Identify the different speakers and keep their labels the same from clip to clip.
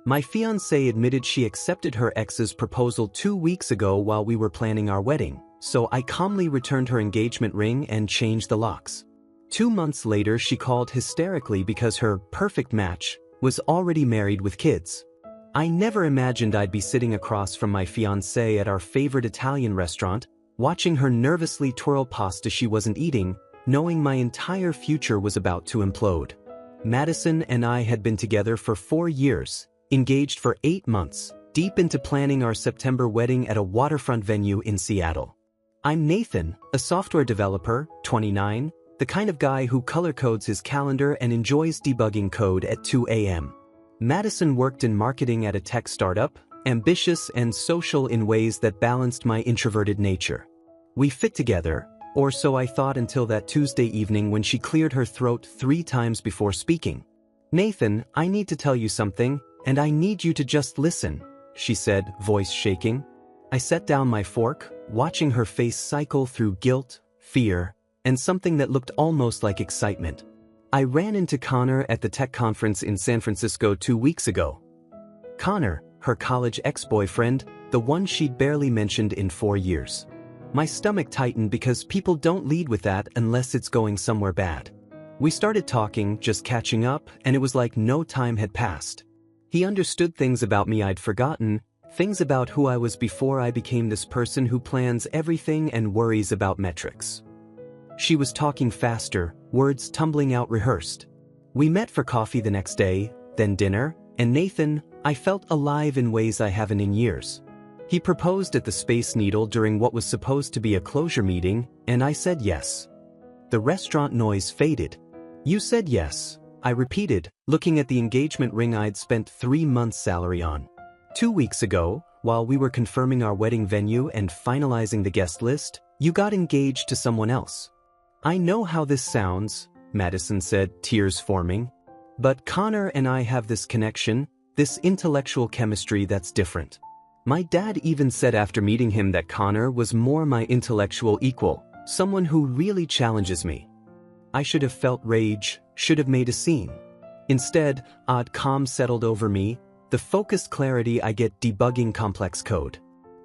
Speaker 1: My fiancée admitted she accepted her ex's proposal 2 weeks ago while we were planning our wedding, so I calmly returned her engagement ring and changed the locks. 2 months later, she called hysterically because her perfect match was already married with kids. I never imagined I'd be sitting across from my fiancée at our favorite Italian restaurant, watching her nervously twirl pasta she wasn't eating, knowing my entire future was about to implode. Madison and I had been together for 4 years, engaged for 8 months, deep into planning our September wedding at a waterfront venue in Seattle. I'm Nathan, a software developer, 29, the kind of guy who color codes his calendar and enjoys debugging code at 2 a.m. Madison worked in marketing at a tech startup, ambitious and social in ways that balanced my introverted nature. We fit together, or so I thought until that Tuesday evening when she cleared her throat 3 times before speaking. "Nathan, I need to tell you something, and I need you to just listen," she said, voice shaking. I set down my fork, watching her face cycle through guilt, fear, and something that looked almost like excitement. I ran into Connor at the tech conference in San Francisco 2 weeks ago. Connor, her college ex-boyfriend, the one she'd barely mentioned in 4 years. My stomach tightened because people don't lead with that unless it's going somewhere bad. We started talking, just catching up, and it was like no time had passed. He understood things about me I'd forgotten, things about who I was before I became this person who plans everything and worries about metrics. She was talking faster, words tumbling out rehearsed. We met for coffee the next day, then dinner, and Nathan, I felt alive in ways I haven't in years. He proposed at the Space Needle during what was supposed to be a closure meeting, and I said yes. The restaurant noise faded. "You said yes," I repeated, looking at the engagement ring I'd spent 3 months' salary on. 2 weeks ago, while we were confirming our wedding venue and finalizing the guest list, you got engaged to someone else. "I know how this sounds," Madison said, tears forming. "But Connor and I have this connection, this intellectual chemistry that's different." My dad even said after meeting him that Connor was more my intellectual equal, someone who really challenges me. I should have felt rage, should have made a scene. Instead, odd calm settled over me, the focused clarity I get debugging complex code.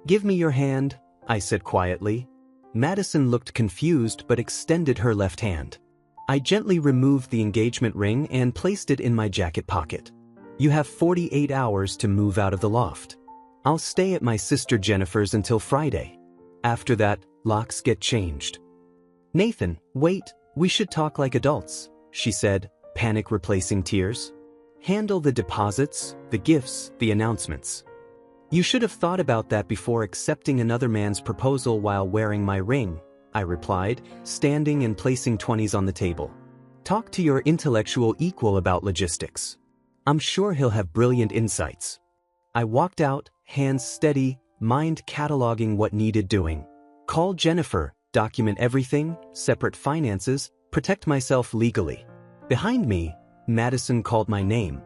Speaker 1: "Give me your hand," I said quietly. Madison looked confused but extended her left hand. I gently removed the engagement ring and placed it in my jacket pocket. "You have 48 hours to move out of the loft. I'll stay at my sister Jennifer's until Friday. After that, locks get changed." "Nathan, wait, we should talk like adults," she said, panic replacing tears. "Handle the deposits, the gifts, the announcements. You should have thought about that before accepting another man's proposal while wearing my ring," I replied, standing and placing 20s on the table. "Talk to your intellectual equal about logistics. I'm sure he'll have brilliant insights." I walked out, hands steady, mind cataloging what needed doing. Call Jennifer, document everything, separate finances, protect myself legally. Behind me, Madison called my name.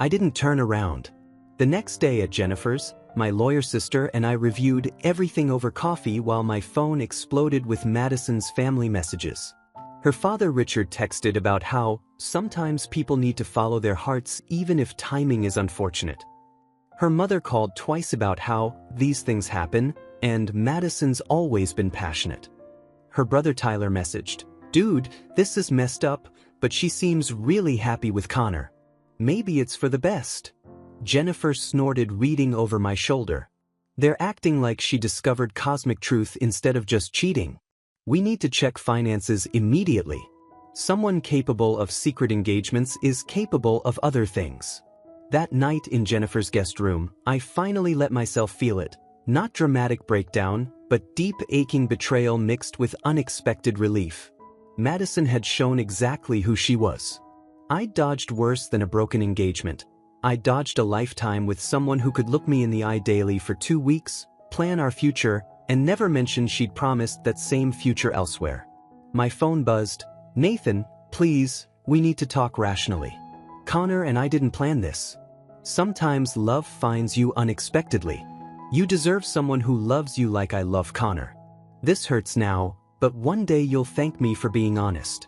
Speaker 1: I didn't turn around. The next day at Jennifer's, my lawyer sister and I reviewed everything over coffee while my phone exploded with Madison's family messages. Her father Richard texted about how sometimes people need to follow their hearts even if timing is unfortunate. Her mother called twice about how these things happen, and Madison's always been passionate. Her brother Tyler messaged, "Dude, this is messed up, but she seems really happy with Connor. Maybe it's for the best." Jennifer snorted, reading over my shoulder. "They're acting like she discovered cosmic truth instead of just cheating. We need to check finances immediately. Someone capable of secret engagements is capable of other things." That night in Jennifer's guest room, I finally let myself feel it. Not dramatic breakdown, but deep aching betrayal mixed with unexpected relief. Madison had shown exactly who she was. I dodged worse than a broken engagement. I dodged a lifetime with someone who could look me in the eye daily for 2 weeks, plan our future, and never mention she'd promised that same future elsewhere. My phone buzzed. "Nathan, please, we need to talk rationally. Connor and I didn't plan this. Sometimes love finds you unexpectedly. You deserve someone who loves you like I love Connor. This hurts now, but one day you'll thank me for being honest."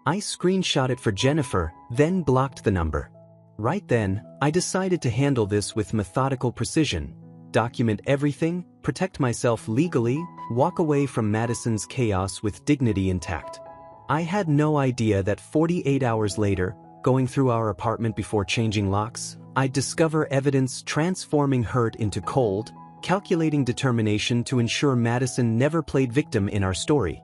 Speaker 1: I screenshot it for Jennifer, then blocked the number. Right then, I decided to handle this with methodical precision, document everything, protect myself legally, walk away from Madison's chaos with dignity intact. I had no idea that 48 hours later, going through our apartment before changing locks, I'd discover evidence transforming hurt into cold, calculating determination to ensure Madison never played victim in our story.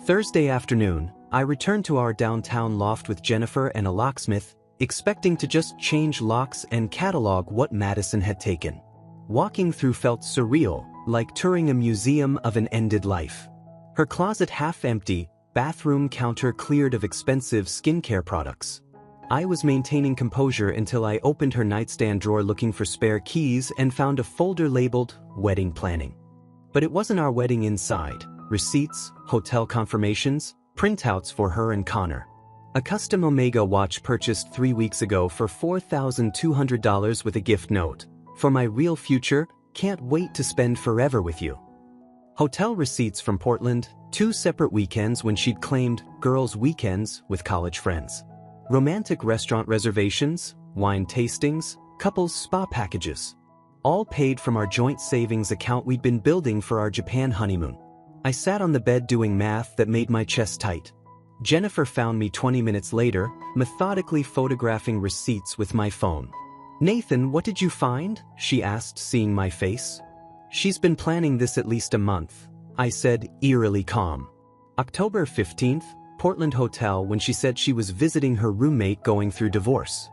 Speaker 1: Thursday afternoon, I returned to our downtown loft with Jennifer and a locksmith, expecting to just change locks and catalog what Madison had taken. Walking through felt surreal, like touring a museum of an ended life. Her closet half empty, bathroom counter cleared of expensive skincare products. I was maintaining composure until I opened her nightstand drawer looking for spare keys and found a folder labeled Wedding Planning. But it wasn't our wedding inside. Receipts, hotel confirmations, printouts for her and Connor. A custom Omega watch purchased 3 weeks ago for $4,200 with a gift note. For my real future, can't wait to spend forever with you. Hotel receipts from Portland, 2 separate weekends when she'd claimed girls' weekends with college friends. Romantic restaurant reservations, wine tastings, couples spa packages. All paid from our joint savings account we'd been building for our Japan honeymoon. I sat on the bed doing math that made my chest tight. Jennifer found me 20 minutes later, methodically photographing receipts with my phone. "Nathan, what did you find?" she asked, seeing my face. "She's been planning this at least a month," I said, eerily calm. October 15th, Portland hotel when she said she was visiting her roommate going through divorce.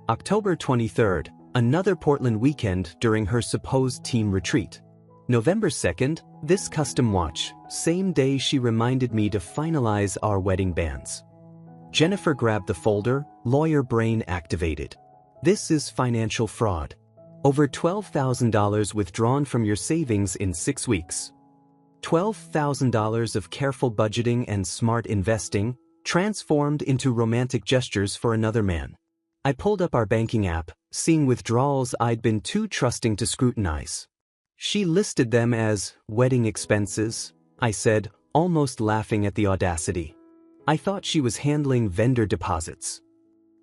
Speaker 1: October 23rd, another Portland weekend during her supposed team retreat. November 2nd, this custom watch, same day she reminded me to finalize our wedding bands. Jennifer grabbed the folder, lawyer brain activated. "This is financial fraud. Over $12,000 withdrawn from your savings in 6 weeks. $12,000 of careful budgeting and smart investing, transformed into romantic gestures for another man." I pulled up our banking app, seeing withdrawals I'd been too trusting to scrutinize. "She listed them as wedding expenses," I said, almost laughing at the audacity. I thought she was handling vendor deposits.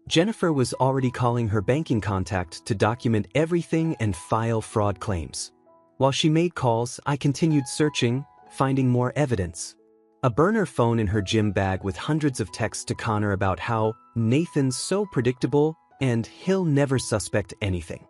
Speaker 1: Jennifer was already calling her banking contact to document everything and file fraud claims. While she made calls, I continued searching, finding more evidence. A burner phone in her gym bag with hundreds of texts to Connor about how Nathan's so predictable and he'll never suspect anything.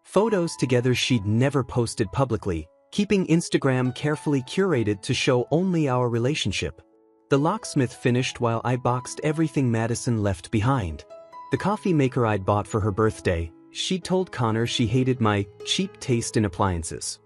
Speaker 1: Photos together she'd never posted publicly, keeping Instagram carefully curated to show only our relationship. The locksmith finished while I boxed everything Madison left behind. The coffee maker I'd bought for her birthday, she'd told Connor she hated my cheap taste in appliances.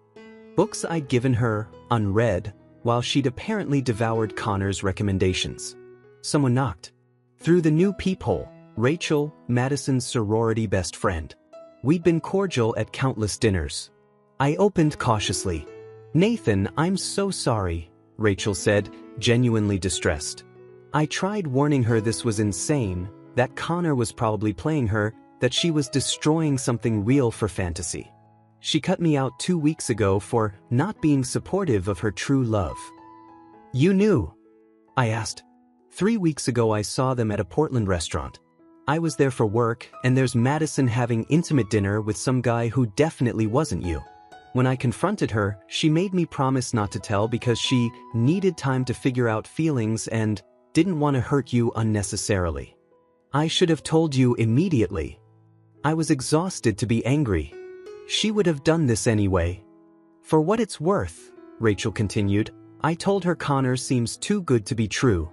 Speaker 1: Books I'd given her, unread, while she'd apparently devoured Connor's recommendations. Someone knocked. Through the new peephole, Rachel, Madison's sorority best friend. We'd been cordial at countless dinners. I opened cautiously. "Nathan, I'm so sorry," Rachel said, genuinely distressed. I tried warning her this was insane, that Connor was probably playing her, that she was destroying something real for fantasy. She cut me out 2 weeks ago for not being supportive of her true love. "You knew?" I asked. 3 weeks ago I saw them at a Portland restaurant. I was there for work, and there's Madison having intimate dinner with some guy who definitely wasn't you. When I confronted her, she made me promise not to tell because she needed time to figure out feelings and didn't want to hurt you unnecessarily. I should have told you immediately. I was exhausted to be angry. She would have done this anyway. "For what it's worth," Rachel continued, "I told her Connor seems too good to be true.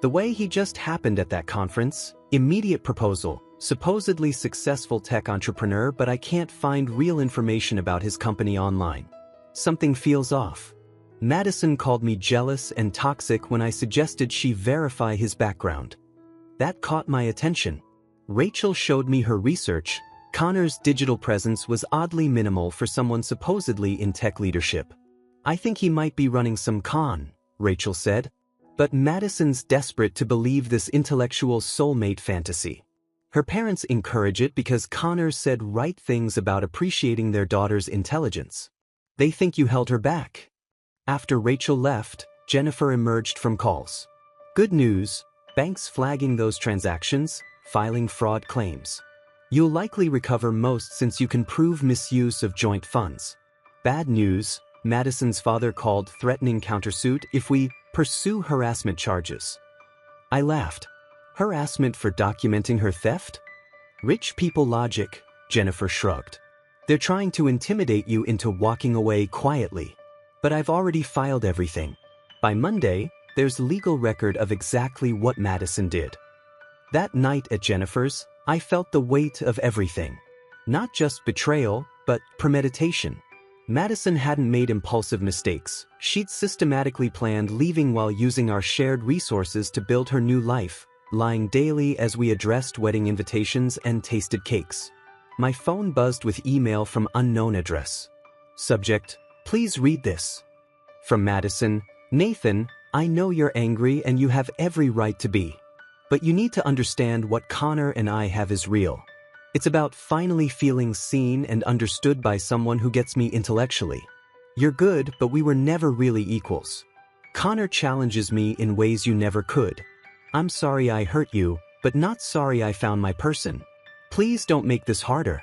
Speaker 1: The way he just happened at that conference, immediate proposal, supposedly successful tech entrepreneur, but I can't find real information about his company online. Something feels off." Madison called me jealous and toxic when I suggested she verify his background. That caught my attention. Rachel showed me her research. Connor's digital presence was oddly minimal for someone supposedly in tech leadership. "I think he might be running some con," Rachel said. But Madison's desperate to believe this intellectual soulmate fantasy. Her parents encourage it because Connor said right things about appreciating their daughter's intelligence. They think you held her back. After Rachel left, Jennifer emerged from calls. "Good news, banks flagging those transactions, filing fraud claims. You'll likely recover most since you can prove misuse of joint funds. Bad news, Madison's father called threatening countersuit if we pursue harassment charges. I laughed. Harassment for documenting her theft? Rich people logic, Jennifer shrugged. They're trying to intimidate you into walking away quietly. But I've already filed everything. By Monday, there's legal record of exactly what Madison did. That night at Jennifer's, I felt the weight of everything. Not just betrayal, but premeditation. Madison hadn't made impulsive mistakes. She'd systematically planned leaving while using our shared resources to build her new life, lying daily as we addressed wedding invitations and tasted cakes. My phone buzzed with email from unknown address. Subject, please read this. From Madison, Nathan, I know you're angry and you have every right to be. But you need to understand what Connor and I have is real. It's about finally feeling seen and understood by someone who gets me intellectually. You're good, but we were never really equals. Connor challenges me in ways you never could. I'm sorry I hurt you, but not sorry I found my person. Please don't make this harder.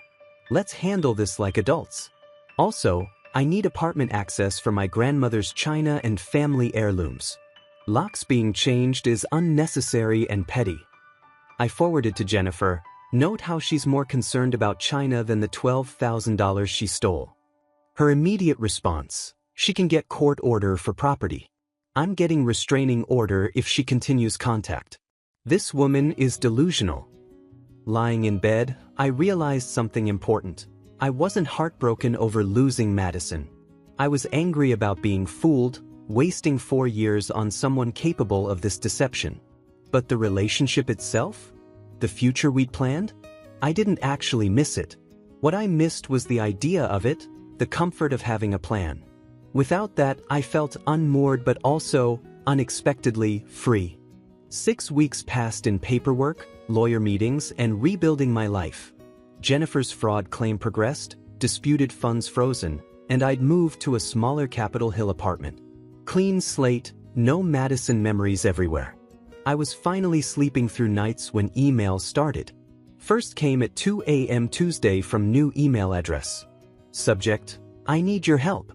Speaker 1: Let's handle this like adults. Also, I need apartment access for my grandmother's china and family heirlooms. Locks being changed is unnecessary and petty. I forwarded to Jennifer, note how she's more concerned about china than the $12,000 she stole. Her immediate response, she can get court order for property. I'm getting restraining order if she continues contact. This woman is delusional. Lying in bed, I realized something important. I wasn't heartbroken over losing Madison. I was angry about being fooled, wasting 4 years on someone capable of this deception. But the relationship itself? The future we'd planned? I didn't actually miss it. What I missed was the idea of it, the comfort of having a plan. Without that, I felt unmoored but also, unexpectedly, free. 6 weeks passed in paperwork, lawyer meetings, and rebuilding my life. Jennifer's fraud claim progressed, disputed funds frozen, and I'd moved to a smaller Capitol Hill apartment. Clean slate, no Madison memories everywhere. I was finally sleeping through nights when emails started. First came at 2 a.m. Tuesday from new email address. Subject, I need your help.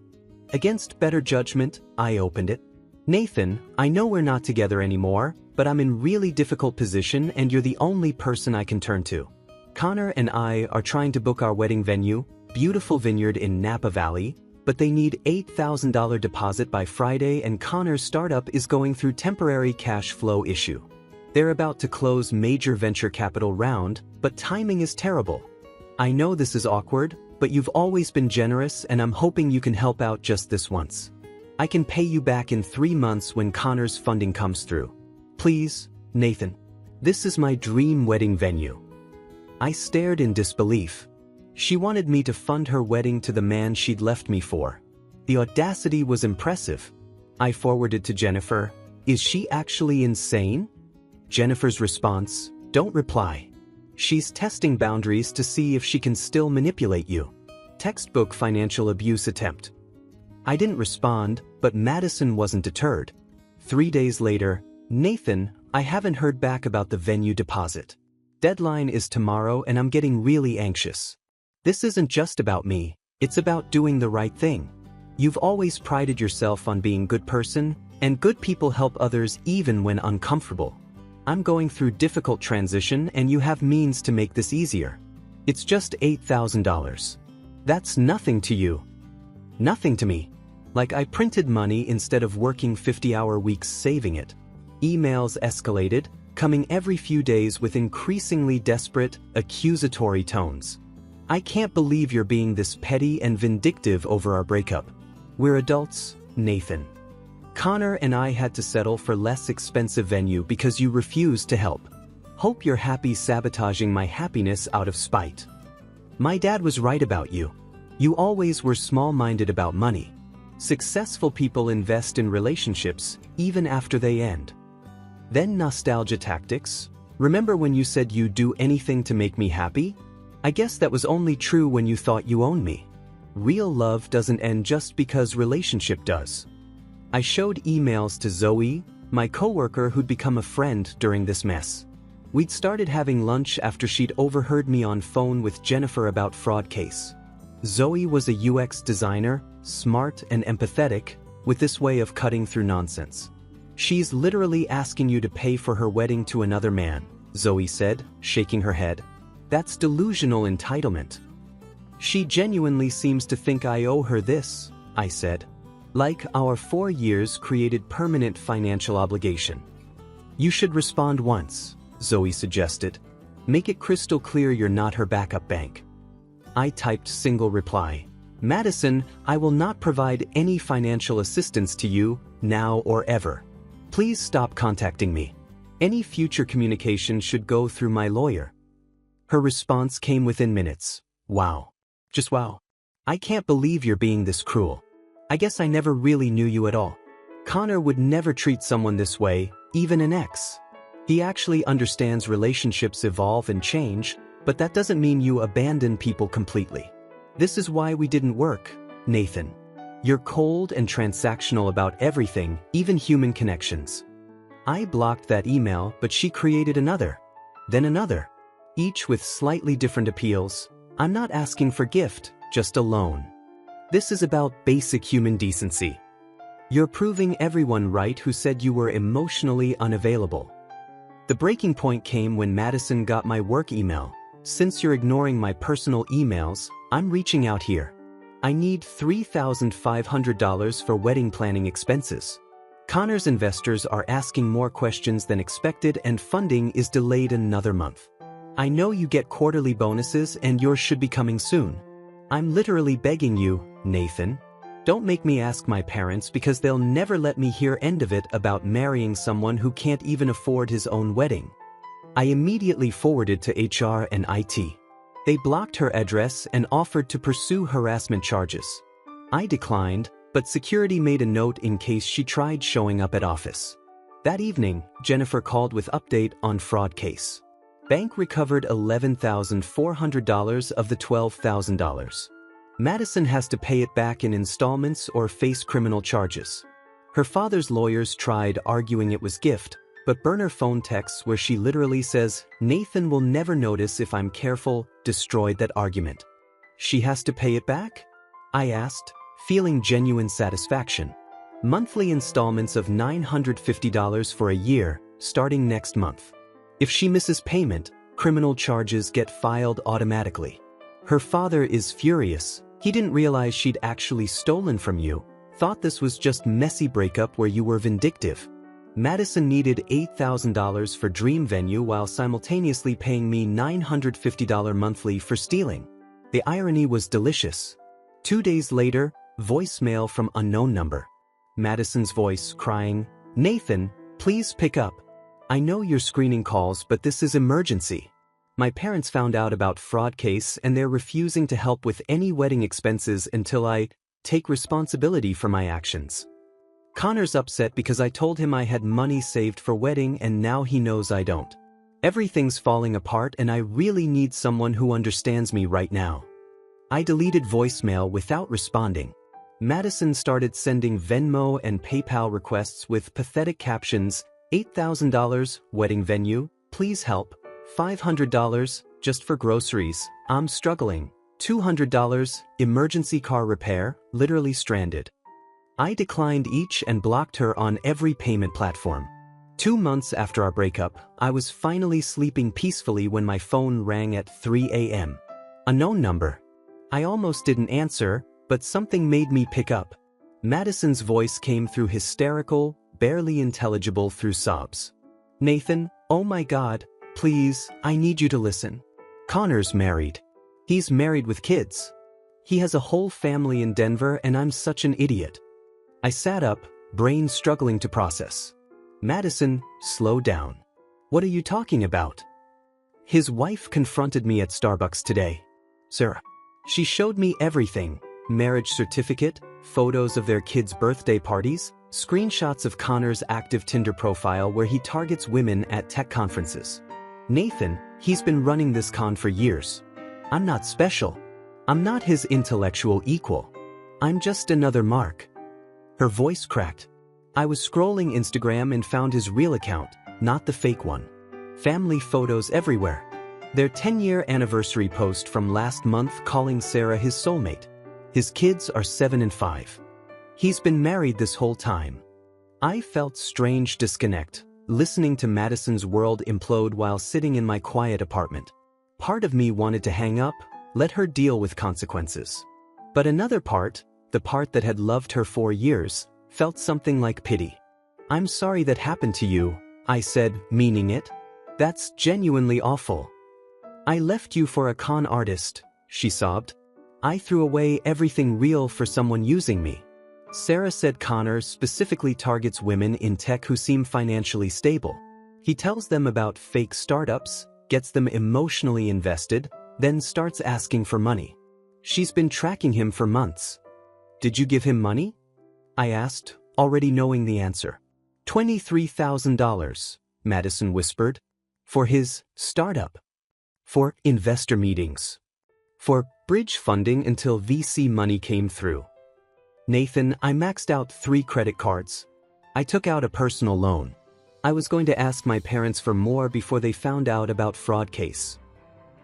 Speaker 1: Against better judgment, I opened it. Nathan, I know we're not together anymore, but I'm in really difficult position and you're the only person I can turn to. Connor and I are trying to book our wedding venue, beautiful vineyard in Napa Valley, but they need $8,000 deposit by Friday and Connor's startup is going through temporary cash flow issue. They're about to close major venture capital round, but timing is terrible. I know this is awkward, but you've always been generous and I'm hoping you can help out just this once. I can pay you back in 3 months when Connor's funding comes through. Please, Nathan. This is my dream wedding venue. I stared in disbelief. She wanted me to fund her wedding to the man she'd left me for. The audacity was impressive. I forwarded to Jennifer, is she actually insane? Jennifer's response, don't reply. She's testing boundaries to see if she can still manipulate you. Textbook financial abuse attempt. I didn't respond, but Madison wasn't deterred. 3 days later, Nathan, I haven't heard back about the venue deposit. Deadline is tomorrow and I'm getting really anxious. This isn't just about me, it's about doing the right thing. You've always prided yourself on being a good person, and good people help others even when uncomfortable. I'm going through difficult transition and you have means to make this easier. It's just $8,000. That's nothing to you. Nothing to me. Like I printed money instead of working 50-hour weeks saving it. Emails escalated, coming every few days with increasingly desperate, accusatory tones. I can't believe you're being this petty and vindictive over our breakup. We're adults, Nathan. Connor and I had to settle for less expensive venue because you refused to help. Hope you're happy sabotaging my happiness out of spite. My dad was right about you. You always were small-minded about money. Successful people invest in relationships, even after they end. Then nostalgia tactics. Remember when you said you'd do anything to make me happy? I guess that was only true when you thought you owned me. Real love doesn't end just because relationship does. I showed emails to Zoe, my coworker who'd become a friend during this mess. We'd started having lunch after she'd overheard me on phone with Jennifer about fraud case. Zoe was a UX designer, smart and empathetic, with this way of cutting through nonsense. "She's literally asking you to pay for her wedding to another man," Zoe said, shaking her head. "That's delusional entitlement." "She genuinely seems to think I owe her this," I said. "Like our 4 years created permanent financial obligation." "You should respond once," Zoe suggested. "Make it crystal clear you're not her backup bank." I typed single reply. "Madison, I will not provide any financial assistance to you, now or ever. Please stop contacting me. Any future communication should go through my lawyer." Her response came within minutes. "Wow. Just wow. I can't believe you're being this cruel. I guess I never really knew you at all. Connor would never treat someone this way, even an ex. He actually understands relationships evolve and change, but that doesn't mean you abandon people completely. This is why we didn't work, Nathan. You're cold and transactional about everything, even human connections." I blocked that email, but she created another. Then another. Each with slightly different appeals. "I'm not asking for gift, just a loan. This is about basic human decency. You're proving everyone right who said you were emotionally unavailable." The breaking point came when Madison got my work email. "Since you're ignoring my personal emails, I'm reaching out here. I need $3,500 for wedding planning expenses. Connor's investors are asking more questions than expected and funding is delayed another month. I know you get quarterly bonuses and yours should be coming soon. I'm literally begging you, Nathan. Don't make me ask my parents because they'll never let me hear end of it about marrying someone who can't even afford his own wedding." I immediately forwarded to HR and IT. They blocked her address and offered to pursue harassment charges. I declined, but security made a note in case she tried showing up at office. That evening, Jennifer called with update on fraud case. Bank recovered $11,400 of the $12,000. Madison has to pay it back in installments or face criminal charges. Her father's lawyers tried arguing it was gift, but burner phone texts where she literally says, "Nathan will never notice if I'm careful," destroyed that argument. "She has to pay it back?" I asked, feeling genuine satisfaction. "Monthly installments of $950 for a year, starting next month. If she misses payment, criminal charges get filed automatically." Her father is furious. He didn't realize she'd actually stolen from you, thought this was just messy breakup where you were vindictive. Madison needed $8,000 for dream venue while simultaneously paying me $950 monthly for stealing. The irony was delicious. 2 days later, voicemail from unknown number. Madison's voice crying, "Nathan, please pick up. I know you're screening calls, but this is emergency. My parents found out about fraud case and they're refusing to help with any wedding expenses until I take responsibility for my actions. Connor's upset because I told him I had money saved for wedding and now he knows I don't. Everything's falling apart and I really need someone who understands me right now." I deleted voicemail without responding. Madison started sending Venmo and PayPal requests with pathetic captions, $8,000, wedding venue, please help, $500, just for groceries, I'm struggling, $200, emergency car repair, literally stranded. I declined each and blocked her on every payment platform. 2 months after our breakup, I was finally sleeping peacefully when my phone rang at 3 a.m. A known number. I almost didn't answer, but something made me pick up. Madison's voice came through hysterical, barely intelligible through sobs. "Nathan, oh my God, please, I need you to listen. Connor's married. He's married with kids. He has a whole family in Denver and I'm such an idiot." I sat up, brain struggling to process. "Madison, slow down. What are you talking about?" "His wife confronted me at Starbucks today. Sarah. She showed me everything. Marriage certificate, photos of their kids' birthday parties, screenshots of Connor's active Tinder profile where he targets women at tech conferences. Nathan, he's been running this con for years. I'm not special. I'm not his intellectual equal. I'm just another Mark." Her voice cracked. I was scrolling Instagram and found his real account, not the fake one. Family photos everywhere. Their 10-year anniversary post from last month calling Sarah his soulmate. His kids are 7 and 5. He's been married this whole time. I felt strange disconnect, listening to Madison's world implode while sitting in my quiet apartment. Part of me wanted to hang up, let her deal with consequences. But another part, the part that had loved her for years, felt something like pity. "I'm sorry that happened to you," I said, meaning it. "That's genuinely awful." "I left you for a con artist," she sobbed. "I threw away everything real for someone using me." Sarah said Connor specifically targets women in tech who seem financially stable. He tells them about fake startups, gets them emotionally invested, then starts asking for money. She's been tracking him for months. "Did you give him money?" I asked, already knowing the answer. $23,000, Madison whispered. For his startup. For investor meetings. For bridge funding until VC money came through. Nathan, I maxed out 3 credit cards. I took out a personal loan. I was going to ask my parents for more before they found out about fraud case.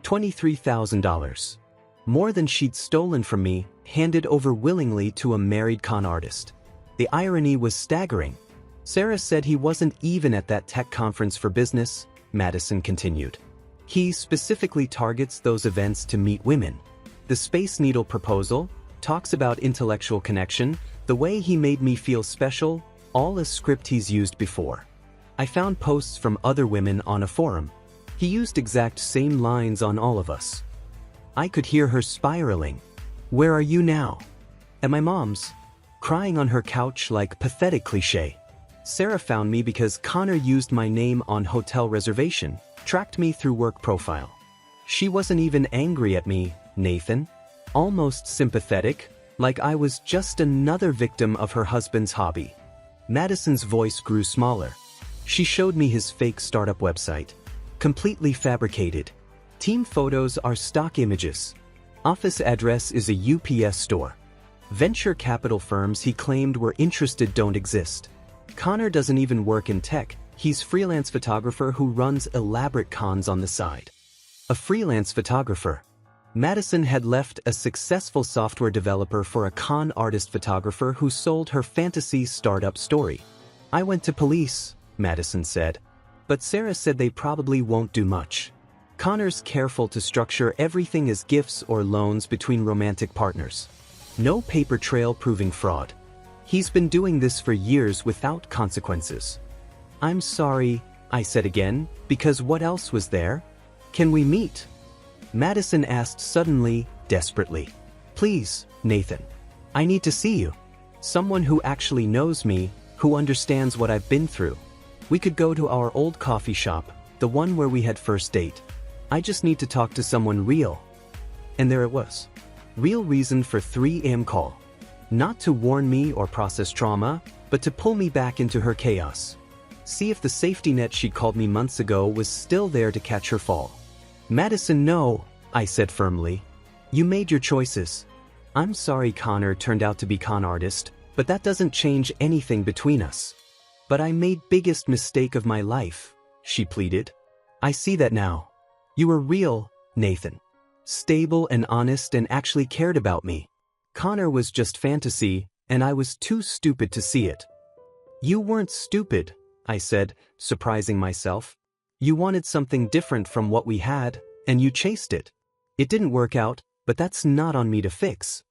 Speaker 1: $23,000. More than she'd stolen from me, handed over willingly to a married con artist. The irony was staggering. Sarah said he wasn't even at that tech conference for business, Madison continued. He specifically targets those events to meet women. The Space Needle proposal talks about intellectual connection, the way he made me feel special, all a script he's used before. I found posts from other women on a forum. He used exact same lines on all of us. I could hear her spiraling. "Where are you now?" At my mom's. Crying on her couch like pathetic cliché. Sarah found me because Connor used my name on hotel reservation, tracked me through work profile. She wasn't even angry at me, Nathan. Almost sympathetic, like I was just another victim of her husband's hobby. Madison's voice grew smaller. She showed me his fake startup website. Completely fabricated. Team photos are stock images. Office address is a UPS store. Venture capital firms he claimed were interested don't exist. Connor doesn't even work in tech, he's freelance photographer who runs elaborate cons on the side. A freelance photographer. Madison had left a successful software developer for a con artist photographer who sold her fantasy startup story. I went to police, Madison said. But Sarah said they probably won't do much. Connor's careful to structure everything as gifts or loans between romantic partners. No paper trail proving fraud. He's been doing this for years without consequences. "I'm sorry," I said again, because what else was there? "Can we meet?" Madison asked suddenly, desperately. "Please, Nathan. I need to see you. Someone who actually knows me, who understands what I've been through. We could go to our old coffee shop, the one where we had first date. I just need to talk to someone real." And there it was. Real reason for 3 a.m. call. Not to warn me or process trauma, but to pull me back into her chaos. See if the safety net she'd called me months ago was still there to catch her fall. "Madison, no," I said firmly. "You made your choices. I'm sorry Connor turned out to be con artist, but that doesn't change anything between us." "But I made biggest mistake of my life," she pleaded. "I see that now. You were real, Nathan. Stable and honest and actually cared about me. Connor was just fantasy, and I was too stupid to see it." "You weren't stupid," I said, surprising myself. "You wanted something different from what we had, and you chased it. It didn't work out, but that's not on me to fix."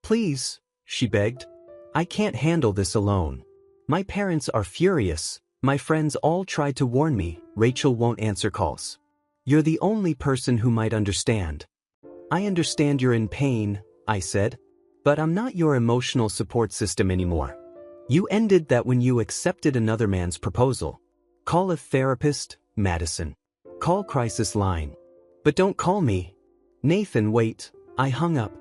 Speaker 1: "Please," she begged. "I can't handle this alone. My parents are furious. My friends all tried to warn me. Rachel won't answer calls. You're the only person who might understand." "I understand you're in pain," I said. "But I'm not your emotional support system anymore. You ended that when you accepted another man's proposal. Call a therapist, Madison. Call crisis line. But don't call me." "Nathan, wait." I hung up.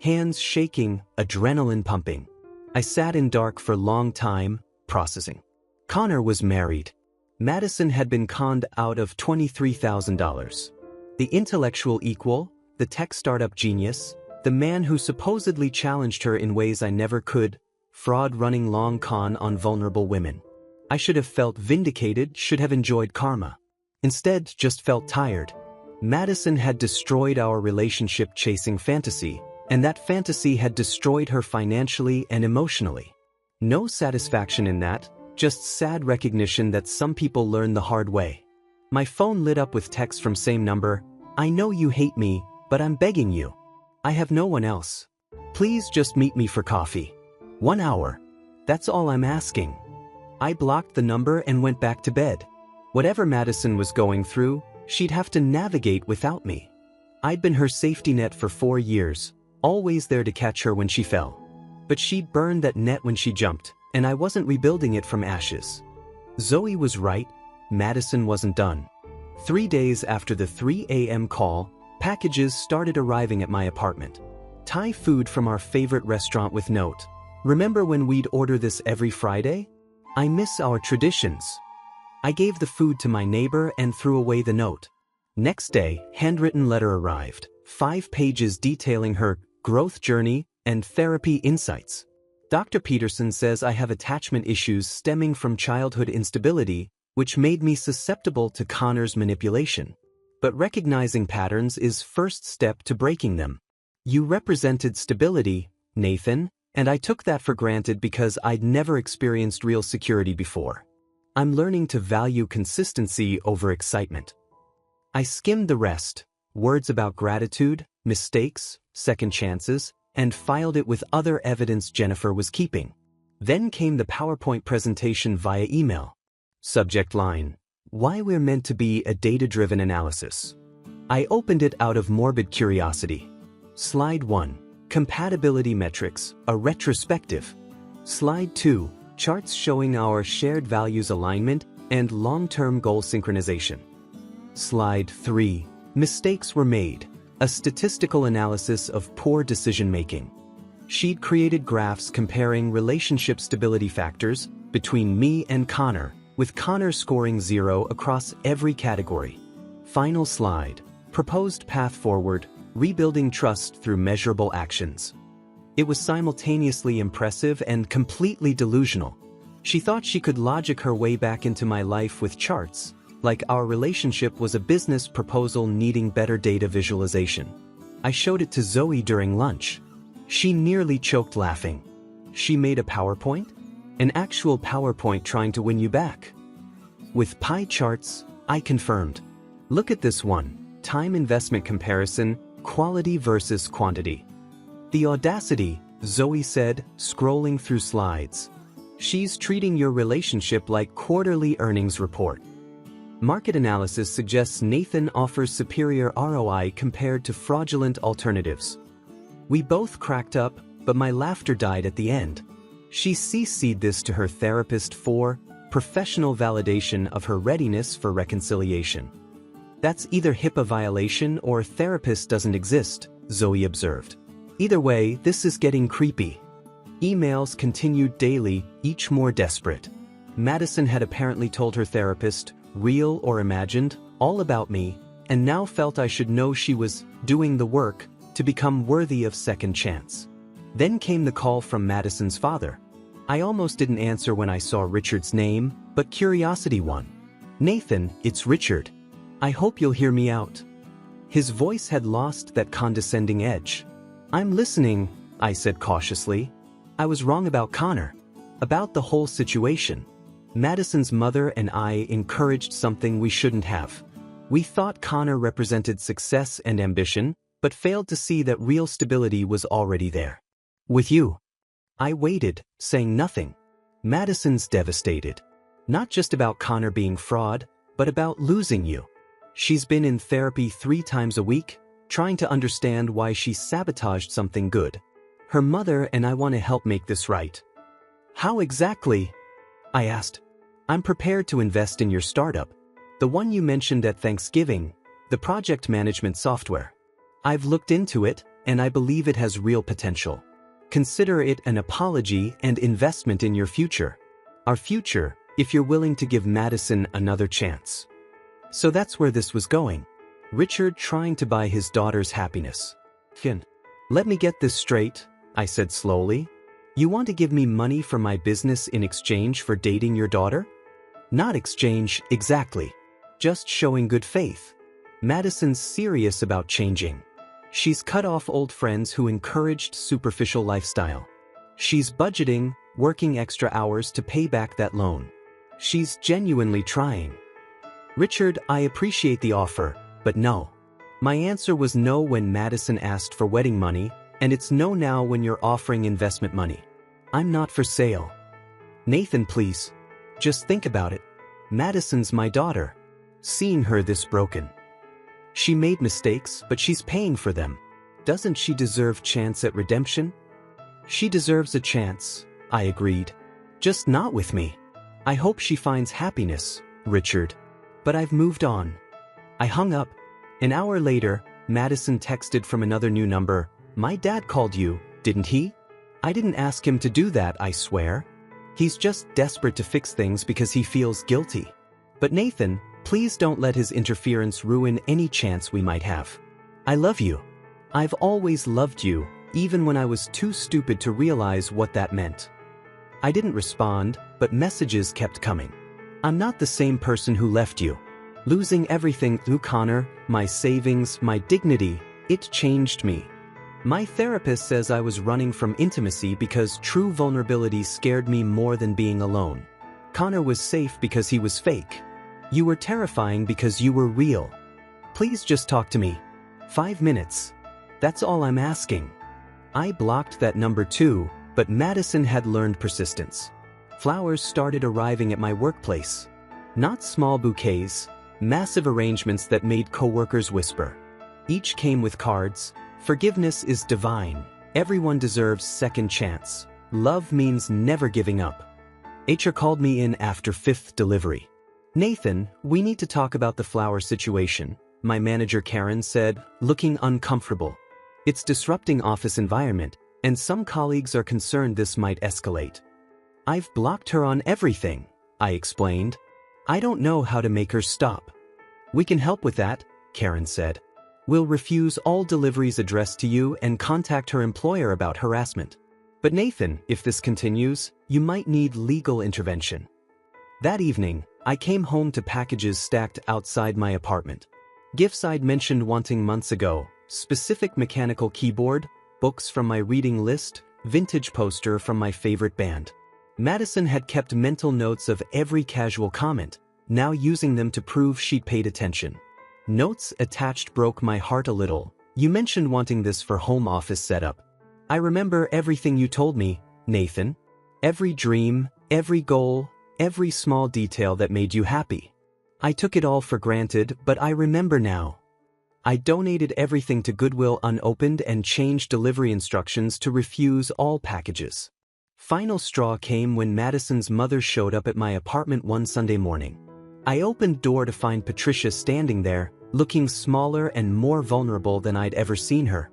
Speaker 1: Hands shaking, adrenaline pumping. I sat in dark for long time, processing. Connor was married. Madison had been conned out of $23,000. The intellectual equal, the tech startup genius, the man who supposedly challenged her in ways I never could, fraud running long con on vulnerable women. I should have felt vindicated, should have enjoyed karma. Instead, just felt tired. Madison had destroyed our relationship chasing fantasy, and that fantasy had destroyed her financially and emotionally. No satisfaction in that, just sad recognition that some people learn the hard way. My phone lit up with texts from same number. I know you hate me, but I'm begging you. I have no one else. Please just meet me for coffee. 1 hour. That's all I'm asking. I blocked the number and went back to bed. Whatever Madison was going through, she'd have to navigate without me. I'd been her safety net for 4 years, always there to catch her when she fell. But she'd burned that net when she jumped, and I wasn't rebuilding it from ashes. Zoe was right, Madison wasn't done. 3 days after the 3 a.m. call, packages started arriving at my apartment. Thai food from our favorite restaurant with note. Remember when we'd order this every Friday? I miss our traditions. I gave the food to my neighbor and threw away the note. Next day, handwritten letter arrived, 5 pages detailing her growth journey and therapy insights. Dr. Peterson says I have attachment issues stemming from childhood instability, which made me susceptible to Connor's manipulation. But recognizing patterns is first step to breaking them. You represented stability, Nathan, and I took that for granted because I'd never experienced real security before. I'm learning to value consistency over excitement. I skimmed the rest, words about gratitude, mistakes, second chances, and filed it with other evidence Jennifer was keeping. Then came the PowerPoint presentation via email. Subject line: Why we're meant to be a data-driven analysis. I opened it out of morbid curiosity. Slide 1. Compatibility metrics, a retrospective. Slide 2. Charts showing our shared values alignment and long-term goal synchronization. Slide 3. Mistakes were made, a statistical analysis of poor decision-making. She'd created graphs comparing relationship stability factors between me and Connor, with Connor scoring 0 across every category. Final slide. Proposed path forward, rebuilding trust through measurable actions. It was simultaneously impressive and completely delusional. She thought she could logic her way back into my life with charts, like our relationship was a business proposal needing better data visualization. I showed it to Zoe during lunch. She nearly choked laughing. She made a PowerPoint? An actual PowerPoint trying to win you back. With pie charts, I confirmed. Look at this one. Time investment comparison, quality versus quantity. The audacity, Zoe said, scrolling through slides. She's treating your relationship like quarterly earnings report. Market analysis suggests Nathan offers superior ROI compared to fraudulent alternatives. We both cracked up, but my laughter died at the end. She CC'd this to her therapist for professional validation of her readiness for reconciliation. That's either HIPAA violation or therapist doesn't exist, Zoe observed. Either way, this is getting creepy. Emails continued daily, each more desperate. Madison had apparently told her therapist, real or imagined, all about me, and now felt I should know she was doing the work to become worthy of second chance. Then came the call from Madison's father. I almost didn't answer when I saw Richard's name, but curiosity won. Nathan, it's Richard. I hope you'll hear me out. His voice had lost that condescending edge. I'm listening, I said cautiously. I was wrong about Connor. About the whole situation. Madison's mother and I encouraged something we shouldn't have. We thought Connor represented success and ambition, but failed to see that real stability was already there. With you. I waited, saying nothing. Madison's devastated. Not just about Connor being fraud, but about losing you. She's been in therapy 3 times a week, trying to understand why she sabotaged something good. Her mother and I want to help make this right. How exactly? I asked. I'm prepared to invest in your startup. The one you mentioned at Thanksgiving, the project management software. I've looked into it, and I believe it has real potential. Consider it an apology and investment in your future. Our future, if you're willing to give Madison another chance. So that's where this was going. Richard trying to buy his daughter's happiness. Let me get this straight, I said slowly. You want to give me money for my business in exchange for dating your daughter? Not exchange, exactly. just showing good faith. Madison's serious about changing. She's cut off old friends who encouraged superficial lifestyle. She's budgeting, working extra hours to pay back that loan. She's genuinely trying. Richard, I appreciate the offer, but no. My answer was no when Madison asked for wedding money, and it's no now when you're offering investment money. I'm not for sale. Nathan, please. Just think about it. Madison's my daughter. Seeing her this broken. She made mistakes, but she's paying for them. Doesn't she deserve chance at redemption? She deserves a chance, I agreed. Just not with me. I hope she finds happiness, Richard. But I've moved on. I hung up. An hour later, Madison texted from another new number. My dad called you, didn't he? I didn't ask him to do that, I swear. He's just desperate to fix things because he feels guilty. But Nathan, please don't let his interference ruin any chance we might have. I love you. I've always loved you, even when I was too stupid to realize what that meant. I didn't respond, but messages kept coming. I'm not the same person who left you. Losing everything through Connor, my savings, my dignity, it changed me. My therapist says I was running from intimacy because true vulnerability scared me more than being alone. Connor was safe because he was fake. You were terrifying because you were real. Please just talk to me. 5 minutes. That's all I'm asking. I blocked that number too, but Madison had learned persistence. Flowers started arriving at my workplace. Not small bouquets, massive arrangements that made coworkers whisper. Each came with cards. Forgiveness is divine. Everyone deserves second chance. Love means never giving up. HR called me in after 5th delivery. Nathan, we need to talk about the flower situation, my manager Karen said, looking uncomfortable. It's disrupting office environment, and some colleagues are concerned this might escalate. I've blocked her on everything, I explained. I don't know how to make her stop. We can help with that, Karen said. We'll refuse all deliveries addressed to you and contact her employer about harassment. But Nathan, if this continues, you might need legal intervention. That evening, I came home to packages stacked outside my apartment. Gifts I'd mentioned wanting months ago, specific mechanical keyboard, books from my reading list, vintage poster from my favorite band. Madison had kept mental notes of every casual comment, now using them to prove she'd paid attention. Notes attached broke my heart a little. You mentioned wanting this for home office setup. I remember everything you told me, Nathan. Every dream, every goal, every small detail that made you happy. I took it all for granted, but I remember now. I donated everything to Goodwill unopened and changed delivery instructions to refuse all packages. Final straw came when Madison's mother showed up at my apartment one Sunday morning. I opened door to find Patricia standing there, looking smaller and more vulnerable than I'd ever seen her.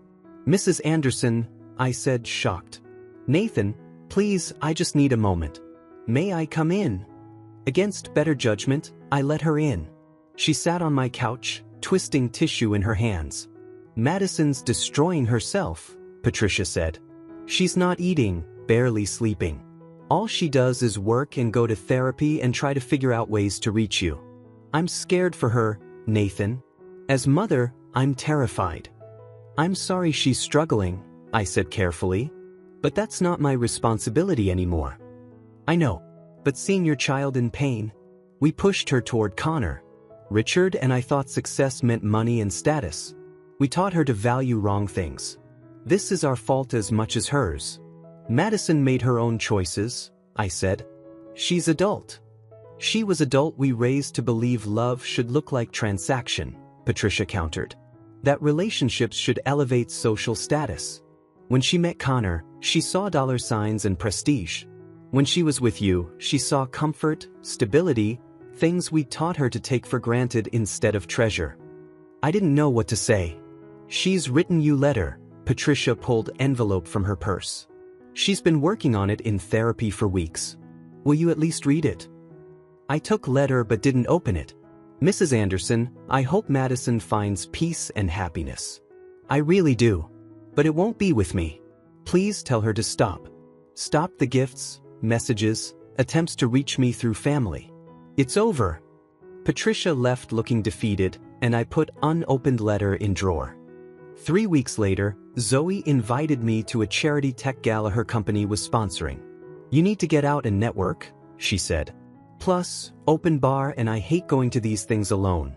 Speaker 1: Mrs. Anderson, I said, shocked. Nathan, please, I just need a moment. May I come in? Against better judgment, I let her in. She sat on my couch, twisting tissue in her hands. Madison's destroying herself, Patricia said. She's not eating, barely sleeping. All she does is work and go to therapy and try to figure out ways to reach you. I'm scared for her, Nathan. As mother, I'm terrified. I'm sorry she's struggling, I said carefully. But that's not my responsibility anymore. I know, but seeing your child in pain, we pushed her toward Connor. Richard and I thought success meant money and status. We taught her to value wrong things. This is our fault as much as hers. Madison made her own choices, I said. She's adult. She was adult we raised to believe love should look like transaction, Patricia countered. That relationships should elevate social status. When she met Connor, she saw dollar signs and prestige. When she was with you, she saw comfort, stability, things we taught her to take for granted instead of treasure. I didn't know what to say. She's written you letter, Patricia pulled envelope from her purse. She's been working on it in therapy for weeks. Will you at least read it? I took letter but didn't open it. Mrs. Anderson, I hope Madison finds peace and happiness. I really do. But it won't be with me. Please tell her to stop. Stop the gifts, messages, attempts to reach me through family. It's over. Patricia left looking defeated, and I put unopened letter in drawer. 3 weeks later, Zoe invited me to a charity tech gala her company was sponsoring. "You need to get out and network," she said. "Plus, open bar and I hate going to these things alone."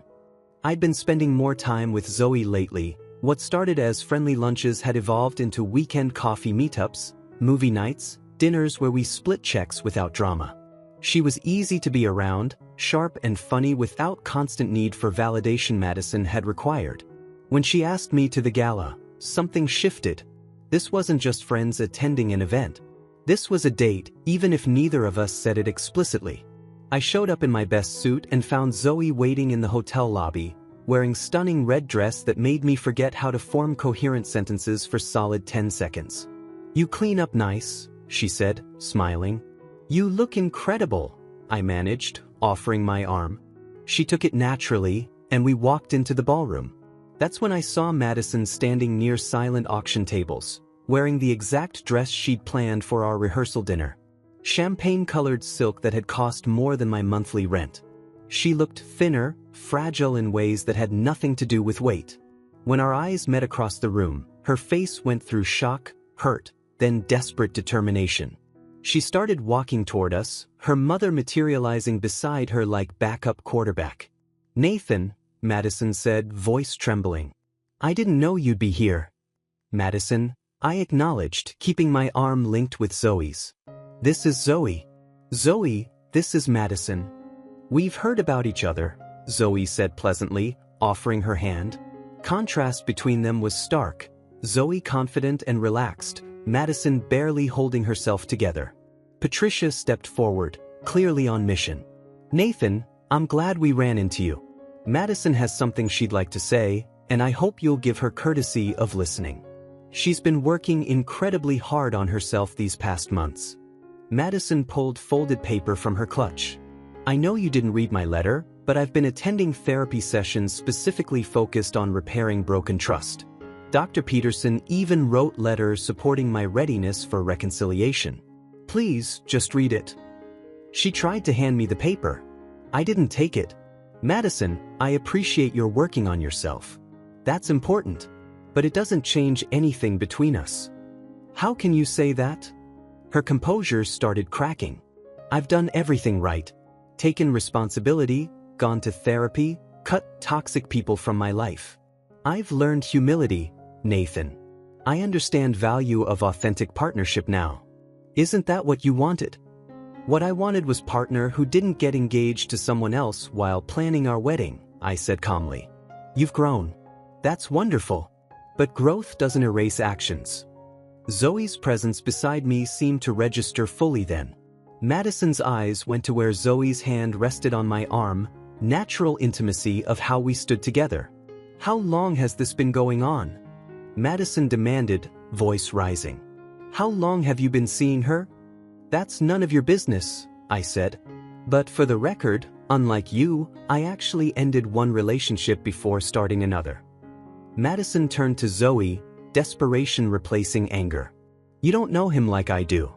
Speaker 1: I'd been spending more time with Zoe lately. What started as friendly lunches had evolved into weekend coffee meetups, movie nights, dinners where we split checks without drama. She was easy to be around, sharp and funny without constant need for validation Madison had required. When she asked me to the gala, something shifted. This wasn't just friends attending an event. This was a date, even if neither of us said it explicitly. I showed up in my best suit and found Zoe waiting in the hotel lobby, wearing stunning red dress that made me forget how to form coherent sentences for solid 10 seconds. "You clean up nice," she said, smiling. "You look incredible," I managed, offering my arm. She took it naturally, and we walked into the ballroom. That's when I saw Madison standing near silent auction tables, wearing the exact dress she'd planned for our rehearsal dinner. Champagne-colored silk that had cost more than my monthly rent. She looked thinner, fragile in ways that had nothing to do with weight. When our eyes met across the room, her face went through shock, hurt, then desperate determination. She started walking toward us, her mother materializing beside her like backup quarterback. "Nathan," Madison said, voice trembling. "I didn't know you'd be here." "Madison," I acknowledged, keeping my arm linked with Zoe's. "This is Zoe." "Zoe, this is Madison." "We've heard about each other," Zoe said pleasantly, offering her hand. Contrast between them was stark. Zoe confident and relaxed, Madison barely holding herself together. Patricia stepped forward, clearly on mission. "Nathan, I'm glad we ran into you. Madison has something she'd like to say, and I hope you'll give her courtesy of listening. She's been working incredibly hard on herself these past months." Madison pulled folded paper from her clutch. "I know you didn't read my letter, but I've been attending therapy sessions specifically focused on repairing broken trust. Dr. Peterson even wrote letters supporting my readiness for reconciliation. Please, just read it." She tried to hand me the paper. I didn't take it. "Madison, I appreciate your working on yourself. That's important. But it doesn't change anything between us." "How can you say that?" Her composure started cracking. "I've done everything right. Taken responsibility, gone to therapy, cut toxic people from my life. I've learned humility, Nathan. I understand value of authentic partnership now. Isn't that what you wanted?" "What I wanted was partner who didn't get engaged to someone else while planning our wedding," I said calmly. "You've grown. That's wonderful. But growth doesn't erase actions." Zoe's presence beside me seemed to register fully then. Madison's eyes went to where Zoe's hand rested on my arm, natural intimacy of how we stood together. "How long has this been going on?" Madison demanded, voice rising. "How long have you been seeing her?" "That's none of your business," I said. "But for the record, unlike you, I actually ended one relationship before starting another." Madison turned to Zoe, desperation replacing anger. "You don't know him like I do.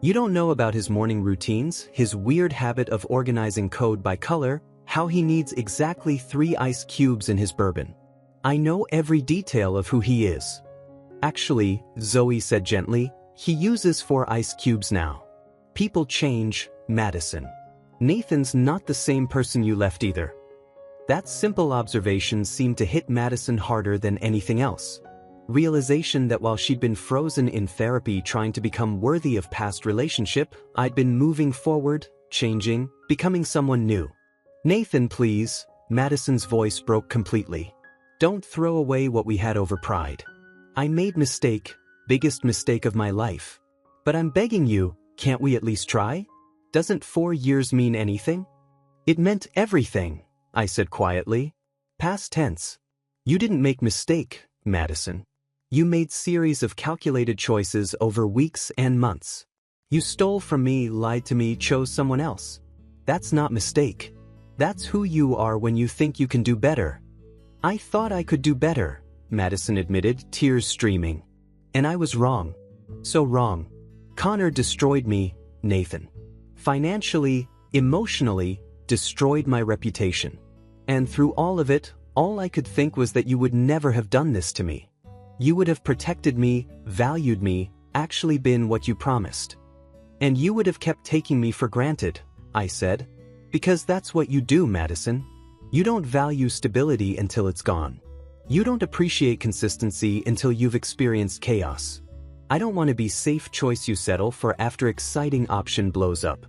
Speaker 1: You don't know about his morning routines, his weird habit of organizing code by color, how he needs exactly 3 ice cubes in his bourbon. I know every detail of who he is." "Actually," Zoe said gently, "he uses 4 ice cubes now. People change, Madison. Nathan's not the same person you left either." That simple observation seemed to hit Madison harder than anything else. Realization that while she'd been frozen in therapy trying to become worthy of past relationship, I'd been moving forward, changing, becoming someone new. "Nathan, please," Madison's voice broke completely. "Don't throw away what we had over pride. I made mistake, biggest mistake of my life. But I'm begging you, can't we at least try? Doesn't 4 years mean anything?" "It meant everything," I said quietly. Past tense. "You didn't make mistake, Madison. You made series of calculated choices over weeks and months. You stole from me, lied to me, chose someone else. That's not mistake. That's who you are when you think you can do better." "I thought I could do better," Madison admitted, tears streaming. "And I was wrong. So wrong. Connor destroyed me, Nathan. Financially, emotionally, destroyed my reputation. And through all of it, all I could think was that you would never have done this to me. You would have protected me, valued me, actually been what you promised. And you would have kept taking me for granted, I said. Because that's what you do, Madison. You don't value stability until it's gone. You don't appreciate consistency until you've experienced chaos. I don't want to be safe choice you settle for after exciting option blows up.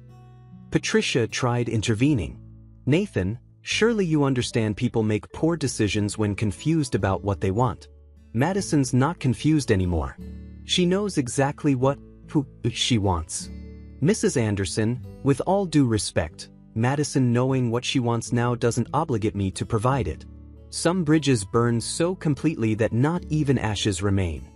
Speaker 1: Patricia tried intervening. Nathan, surely you understand people make poor decisions when confused about what they want. Madison's not confused anymore. She knows exactly who she wants. Mrs. Anderson, with all due respect, Madison knowing what she wants now doesn't obligate me to provide it. Some bridges burn so completely that not even ashes remain.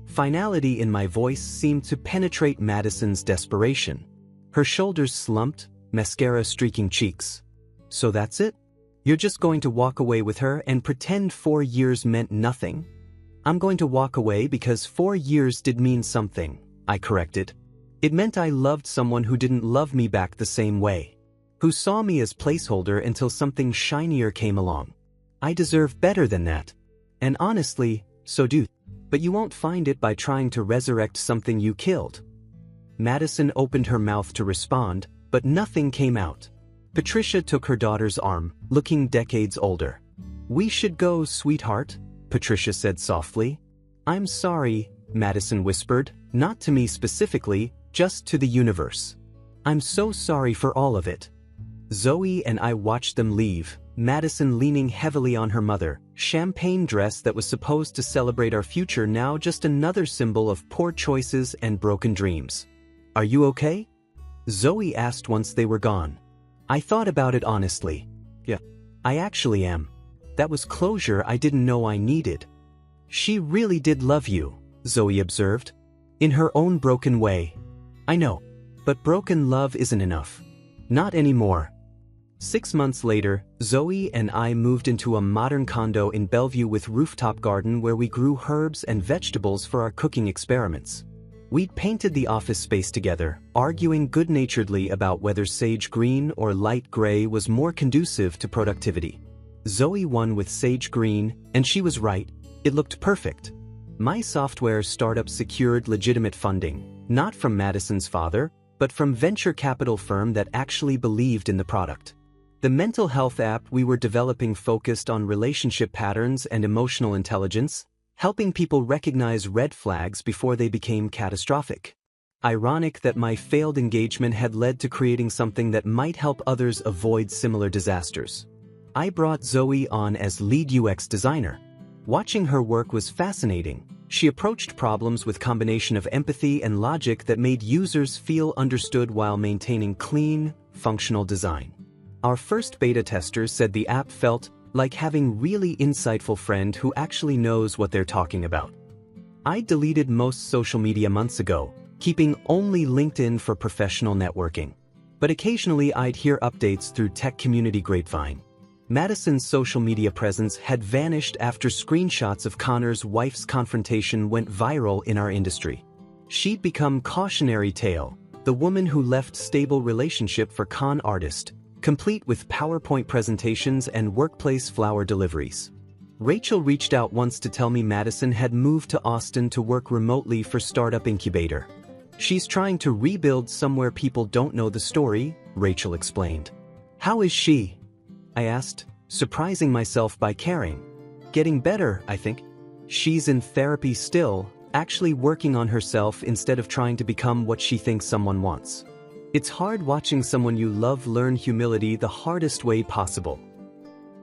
Speaker 1: Finality in my voice seemed to penetrate Madison's desperation. Her shoulders slumped, mascara streaking cheeks. So that's it? You're just going to walk away with her and pretend 4 years meant nothing? I'm going to walk away because 4 years did mean something, I corrected. It meant I loved someone who didn't love me back the same way. Who saw me as placeholder until something shinier came along. I deserve better than that. And honestly, so do. But you won't find it by trying to resurrect something you killed. Madison opened her mouth to respond, but nothing came out. Patricia took her daughter's arm, looking decades older. We should go, sweetheart, Patricia said softly. I'm sorry, Madison whispered, not to me specifically, just to the universe. I'm so sorry for all of it. Zoe and I watched them leave, Madison leaning heavily on her mother, champagne dress that was supposed to celebrate our future now just another symbol of poor choices and broken dreams. Are you okay? Zoe asked once they were gone. I thought about it honestly. Yeah, I actually am. That was closure I didn't know I needed. She really did love you, Zoe observed. In her own broken way. I know. But broken love isn't enough. Not anymore. 6 months later, Zoe and I moved into a modern condo in Bellevue with rooftop garden where we grew herbs and vegetables for our cooking experiments. We'd painted the office space together, arguing good-naturedly about whether sage green or light gray was more conducive to productivity. Zoe won with sage green, and she was right. It looked perfect. My software startup secured legitimate funding, not from Madison's father, but from venture capital firm that actually believed in the product. The mental health app we were developing focused on relationship patterns and emotional intelligence, helping people recognize red flags before they became catastrophic. Ironic that my failed engagement had led to creating something that might help others avoid similar disasters. I brought Zoe on as lead UX designer. Watching her work was fascinating. She approached problems with a combination of empathy and logic that made users feel understood while maintaining clean, functional design. Our first beta testers said the app felt like having a really insightful friend who actually knows what they're talking about. I deleted most social media months ago, keeping only LinkedIn for professional networking. But occasionally I'd hear updates through tech community grapevine. Madison's social media presence had vanished after screenshots of Connor's wife's confrontation went viral in our industry. She'd become cautionary tale, the woman who left stable relationship for con artist, complete with PowerPoint presentations and workplace flower deliveries. Rachel reached out once to tell me Madison had moved to Austin to work remotely for startup incubator. She's trying to rebuild somewhere people don't know the story, Rachel explained. How is she? I asked, surprising myself by caring. Getting better, I think. She's in therapy still, actually working on herself instead of trying to become what she thinks someone wants. It's hard watching someone you love learn humility the hardest way possible.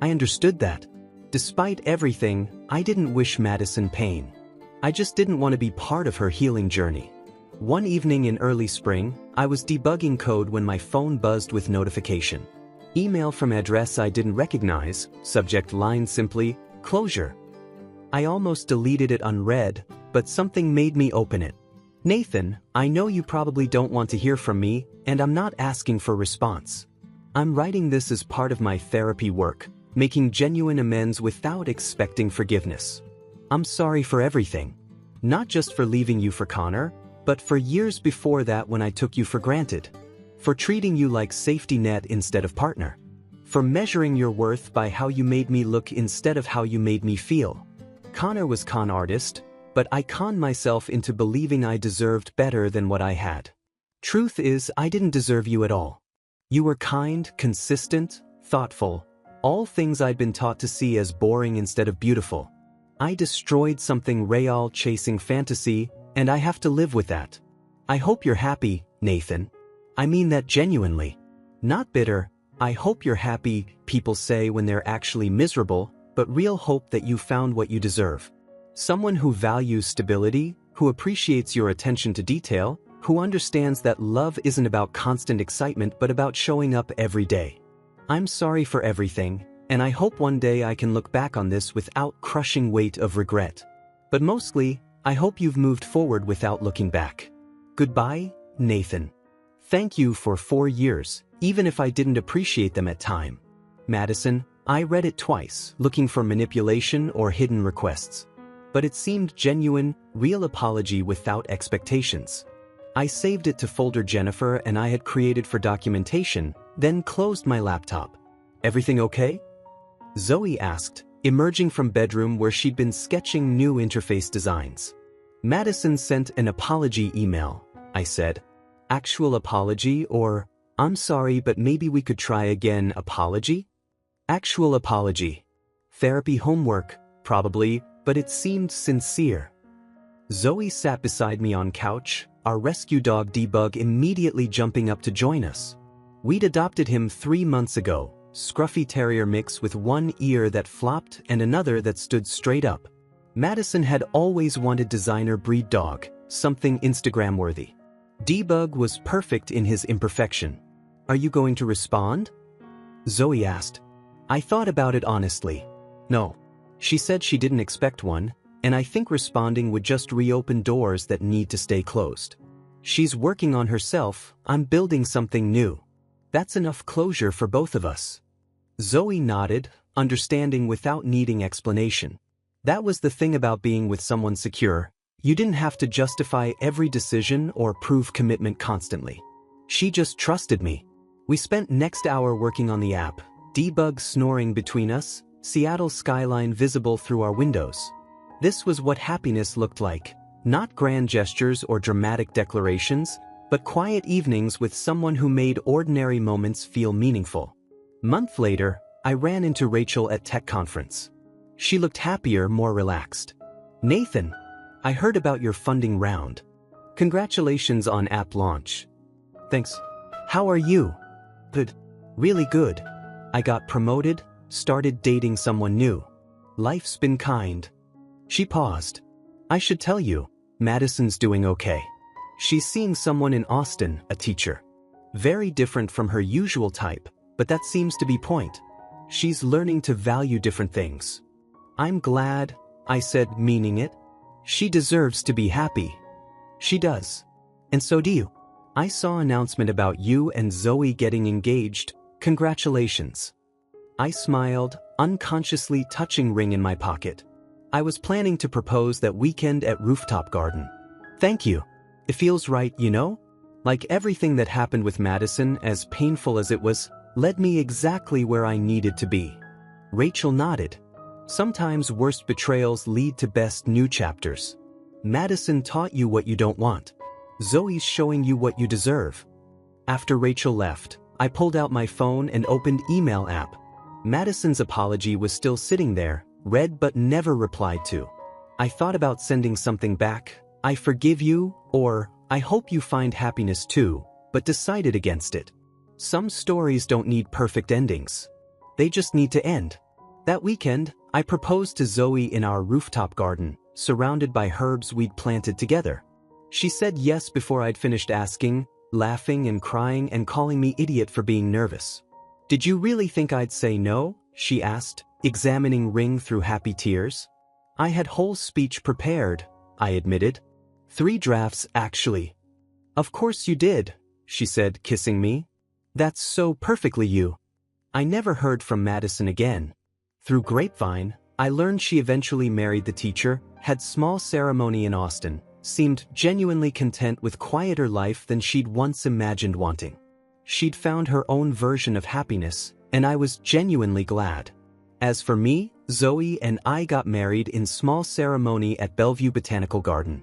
Speaker 1: I understood that. Despite everything, I didn't wish Madison pain. I just didn't want to be part of her healing journey. One evening in early spring, I was debugging code when my phone buzzed with notification. Email from address I didn't recognize, subject line simply, closure. I almost deleted it unread, but something made me open it. Nathan, I know you probably don't want to hear from me, and I'm not asking for response. I'm writing this as part of my therapy work, making genuine amends without expecting forgiveness. I'm sorry for everything. Not just for leaving you for Connor, but for years before that when I took you for granted. For treating you like safety net instead of partner. For measuring your worth by how you made me look instead of how you made me feel. Connor was con artist, but I conned myself into believing I deserved better than what I had. Truth is, I didn't deserve you at all. You were kind, consistent, thoughtful, all things I'd been taught to see as boring instead of beautiful. I destroyed something real chasing fantasy, and I have to live with that. I hope you're happy, Nathan. I mean that genuinely. Not bitter. I hope you're happy, people say when they're actually miserable, but real hope that you found what you deserve. Someone who values stability, who appreciates your attention to detail, who understands that love isn't about constant excitement but about showing up every day. I'm sorry for everything, and I hope one day I can look back on this without crushing weight of regret. But mostly, I hope you've moved forward without looking back. Goodbye, Nathan. Thank you for 4 years, even if I didn't appreciate them at time. Madison, I read it twice, looking for manipulation or hidden requests. But it seemed genuine, real apology without expectations. I saved it to folder Jennifer and I had created for documentation, then closed my laptop. Everything okay? Zoe asked, emerging from bedroom where she'd been sketching new interface designs. Madison sent an apology email, I said. Actual apology or, I'm sorry but maybe we could try again apology? Actual apology. Therapy homework, probably, but it seemed sincere. Zoe sat beside me on couch, our rescue dog Debug immediately jumping up to join us. We'd adopted him 3 months ago, scruffy terrier mix with one ear that flopped and another that stood straight up. Madison had always wanted designer breed dog, something Instagram-worthy. Debug was perfect in his imperfection. Are you going to respond? Zoe asked. I thought about it honestly. No. She said she didn't expect one, and I think responding would just reopen doors that need to stay closed. She's working on herself, I'm building something new. That's enough closure for both of us. Zoe nodded, understanding without needing explanation. That was the thing about being with someone secure. You didn't have to justify every decision or prove commitment constantly. She just trusted me. We spent next hour working on the app, Debug snoring between us, Seattle skyline visible through our windows. This was what happiness looked like, not grand gestures or dramatic declarations, but quiet evenings with someone who made ordinary moments feel meaningful. Month later, I ran into Rachel at tech conference. She looked happier, more relaxed. Nathan, I heard about your funding round. Congratulations on app launch. Thanks. How are you? Good. Really good. I got promoted, started dating someone new. Life's been kind. She paused. I should tell you, Madison's doing okay. She's seeing someone in Austin, a teacher. Very different from her usual type, but that seems to be point. She's learning to value different things. I'm glad, I said, meaning it. She deserves to be happy. She does. And so do you. I saw an announcement about you and Zoe getting engaged. Congratulations. I smiled, unconsciously touching ring in my pocket. I was planning to propose that weekend at Rooftop Garden. Thank you. It feels right, you know? Like everything that happened with Madison, as painful as it was, led me exactly where I needed to be. Rachel nodded. Sometimes worst betrayals lead to best new chapters. Madison taught you what you don't want. Zoe's showing you what you deserve. After Rachel left, I pulled out my phone and opened email app. Madison's apology was still sitting there, read but never replied to. I thought about sending something back, I forgive you, or I hope you find happiness too, but decided against it. Some stories don't need perfect endings. They just need to end. That weekend, I proposed to Zoe in our rooftop garden, surrounded by herbs we'd planted together. She said yes before I'd finished asking, laughing and crying and calling me idiot for being nervous. Did you really think I'd say no? She asked, examining ring through happy tears. I had whole speech prepared, I admitted. 3 drafts actually. Of course you did, she said, kissing me. That's so perfectly you. I never heard from Madison again. Through grapevine, I learned she eventually married the teacher, had small ceremony in Austin, seemed genuinely content with quieter life than she'd once imagined wanting. She'd found her own version of happiness, And I was genuinely glad. As for me, Zoe and I got married in small ceremony at Bellevue Botanical Garden.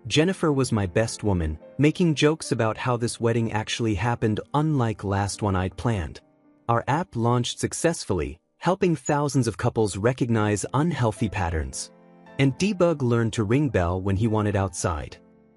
Speaker 1: Jennifer was my best woman, making jokes about how this wedding actually happened unlike last one I'd planned. Our app launched successfully, helping thousands of couples recognize unhealthy patterns. And Debug learned to ring bell when he wanted outside.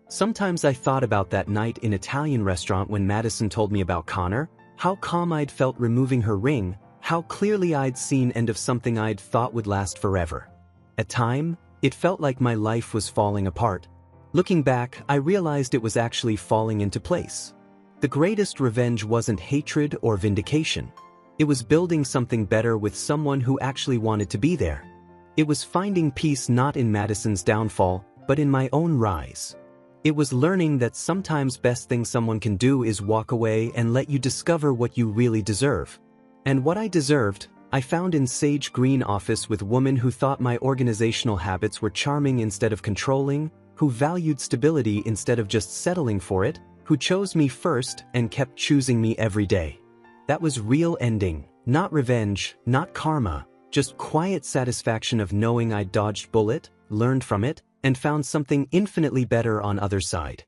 Speaker 1: Sometimes I thought about that night in Italian restaurant when Madison told me about Connor, how calm I'd felt removing her ring, how clearly I'd seen end of something I'd thought would last forever. At time, it felt like my life was falling apart. Looking back, I realized it was actually falling into place. The greatest revenge wasn't hatred or vindication. It was building something better with someone who actually wanted to be there. It was finding peace not in Madison's downfall, but in my own rise. It was learning that sometimes best thing someone can do is walk away and let you discover what you really deserve. And what I deserved, I found in Sage Green office with women who thought my organizational habits were charming instead of controlling, who valued stability instead of just settling for it, who chose me first and kept choosing me every day. That was real ending, not revenge, not karma, just quiet satisfaction of knowing I dodged bullet, learned from it, and found something infinitely better on other side.